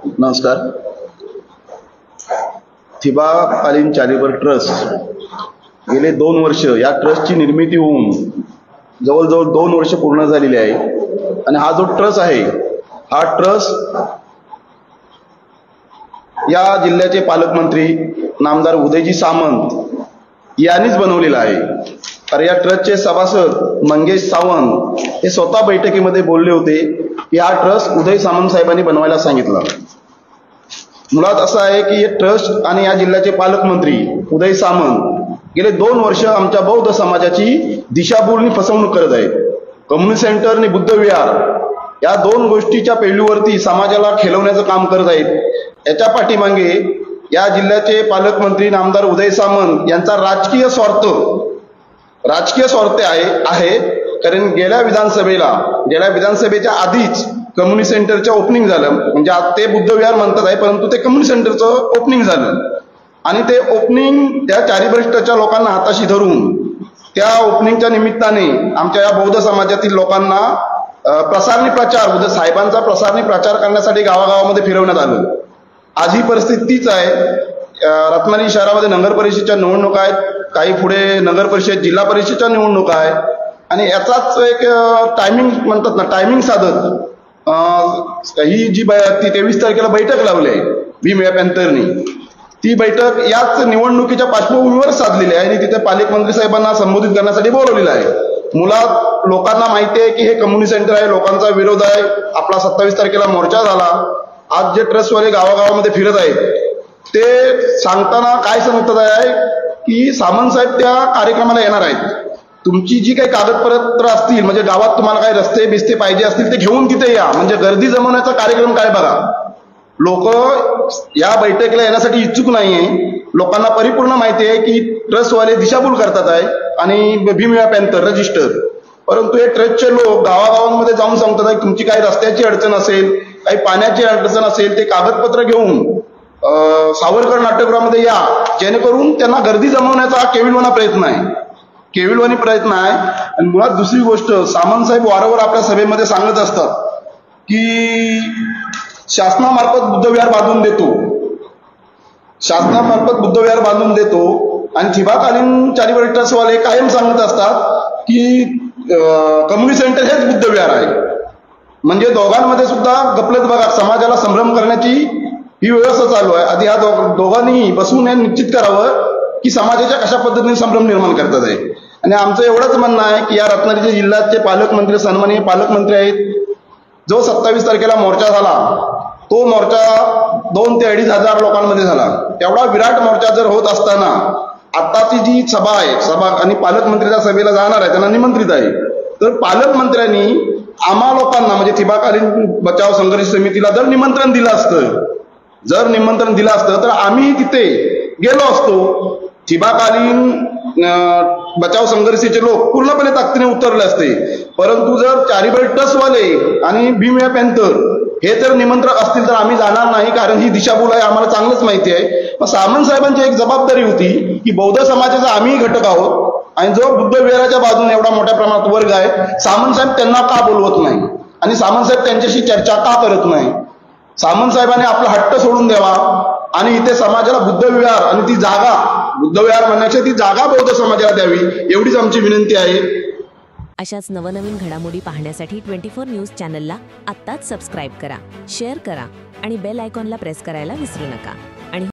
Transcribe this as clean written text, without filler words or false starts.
नमस्कार. ठिबक charitable trust गेले 2 वर्ष या ट्रस्टची निर्मिती होऊन जवळजवळ 2 वर्ष पूर्ण झालेली आहे. आणि हा जो ट्रस्ट आहे हा ट्रस्ट या जिल्ह्याचे पालकमंत्री नामदार उदयजी सामंत यांनीच बनवलेला आहे. तर या ट्रस्टचे सभासद मंगेश सावंत हे स्वतः बैठकीमध्ये बोलले होते की हा ट्रस्ट उदय सामंत साहेबांनी बनवायला सांगितला. मुळात असं आहे की हे ट्रस्ट आणि या जिल्ह्याचे पालकमंत्री उदय सामंत गेले 2 वर्ष आमच्या बौद्ध समाजाची दिशाभूल आणि फसवणूक करत आहेत. कम्युनिटी सेंटर आणि बुद्ध विहार या 2 गोष्टीच्या पैलूवरती समाजाला खेळवण्याचं काम करत आहेत. याच्या पाठीमागे या जिल्ह्याचे पालकमंत्री नामदार उदय सामंत यांचा राजकीय स्वार्थ आहे. कारण गेल्या विधानसभेच्या आधीच कम्युनिटी सेंटरचं ओपनिंग झालं. म्हणजे आज ते बुद्ध विहार म्हणतात आहे, परंतु ते कम्युनिटी सेंटरचं ओपनिंग झालं. आणि ते ओपनिंग त्या चॅरिटेबल लोकांना हाताशी धरून त्या ओपनिंगच्या निमित्ताने आमच्या या बौद्ध समाजातील लोकांना बुद्ध साहेबांचा प्रसारणी प्रचार करण्यासाठी गावागावामध्ये फिरवण्यात आलं. आज ही परिस्थिती तीच आहे. रत्नागिरी शहरामध्ये नगर परिषदेच्या निवडणुका आहेत, काही पुढे नगर परिषद जिल्हा परिषदेच्या निवडणुका आहे. आणि याचाच एक टायमिंग म्हणतात ना, टायमिंग साधत ही जी 23 तारखेला बैठक लावली आहे भीम या पॅन्थरनी, ती बैठक याच निवडणुकीच्या पार्श्वभूमीवर साधलेली आहे आणि तिथे पालकमंत्री साहेबांना संबोधित करण्यासाठी बोलवलेलं आहे. मुळात लोकांना माहिती आहे की हे कम्युनिटी सेंटर आहे, लोकांचा विरोध आहे. आपला 27 तारखेला मोर्चा झाला. आज जे ट्रस्टवाले गावागावामध्ये फिरत आहेत ते सांगताना काय सांगतात आहे की सामंत साहेब त्या कार्यक्रमाला येणार आहेत. तुमची जी काही कागदपत्र असतील, म्हणजे गावात तुम्हाला काही रस्ते बिस्ते पाहिजे असतील ते घेऊन तिथे या. म्हणजे गर्दी जमवण्याचा कार्यक्रम काय बघा. लोक या बैठकीला येण्यासाठी इच्छुक नाहीये. लोकांना परिपूर्ण माहिती आहे की ट्रस्टवाले दिशाभूल करतात आहे आणि भीम या पॅन्थर रजिस्टर. परंतु हे ट्रस्टचे लोक गावागावांमध्ये जाऊन सांगतात आहे तुमची काही रस्त्याची अडचण असेल, काही पाण्याची अडचण असेल, ते कागदपत्र घेऊन सावरकर नाट्यगृहामध्ये या, जेणेकरून त्यांना गर्दी जमवण्याचा हा केविलवाणा प्रयत्न आहे. आणि मुळात दुसरी गोष्ट, सामंत साहेब वारंवार आपल्या सभेमध्ये सांगत असतात की शासनामार्फत बुद्धविहार बांधून देतो आणि ठिबक चॅरिटेबल ट्रस्टवाले कायम सांगत असतात की कम्युनिटी सेंटर हेच बुद्धविहार आहे. म्हणजे दोघांमध्ये सुद्धा गफलत बघा, समाजाला संभ्रम करण्याची ही व्यवस्था चालू आहे. आधी ह्या दोघांनी बसून हे निश्चित करावं की समाजाच्या कशा पद्धतीने संभ्रम निर्माण करतात आहे. आणि आमचं एवढंच म्हणणं आहे की या रत्नागिरी जिल्ह्याचे पालकमंत्री सन्माननीय पालकमंत्री आहेत. जो 27 तारखेला मोर्चा झाला तो मोर्चा 2,000 ते 2,500 लोकांमध्ये झाला. एवढा विराट मोर्चा जर होत असताना आताची जी सभा आणि पालकमंत्री त्या सभेला जाणार आहे, त्यांना निमंत्रित आहे. तर पालकमंत्र्यांनी आम्हा लोकांना म्हणजे ठिबकालीन बचाव संघर्ष समितीला जर निमंत्रण दिलं असतं तर आम्ही तिथे गेलो असतो. ठिबकालीन बचाव संघर्षाचे लोक पूर्णपणे ताकदीने उतरले असते. परंतु जर चॅरिटेबल ट्रस्टवाले आणि भीम या पॅन्थर हे जर निमंत्रक असतील तर आम्ही जाणार नाही, कारण ही दिशाभूल आहे, आम्हाला चांगलंच माहिती आहे. मग सामंत साहेबांची एक जबाबदारी होती की बौद्ध समाजाचा आम्ही घटक आहोत आणि जो बुद्ध विहाराच्या बाजूने एवढा मोठ्या प्रमाणात वर्ग आहे, सामंत साहेब त्यांना का बोलवत नाही आणि सामंत साहेब त्यांच्याशी चर्चा का करत नाही. सामंत साहेबांनी आपला हट्ट सोडून द्यावा आणि इथे समाजाला बुद्ध विहार आणि ती जागा, बुद्ध विहार म्हणण्याची ती जागा बौद्ध समाजाला द्यावी, एवढीच आमची विनंती आहे. अशाच नवनवीन घडामोडी पाहण्यासाठी 24 न्यूज चॅनलला आत्ताच सबस्क्राईब करा, शेअर करा आणि बेल आयकॉनला प्रेस करायला विसरू नका. आणि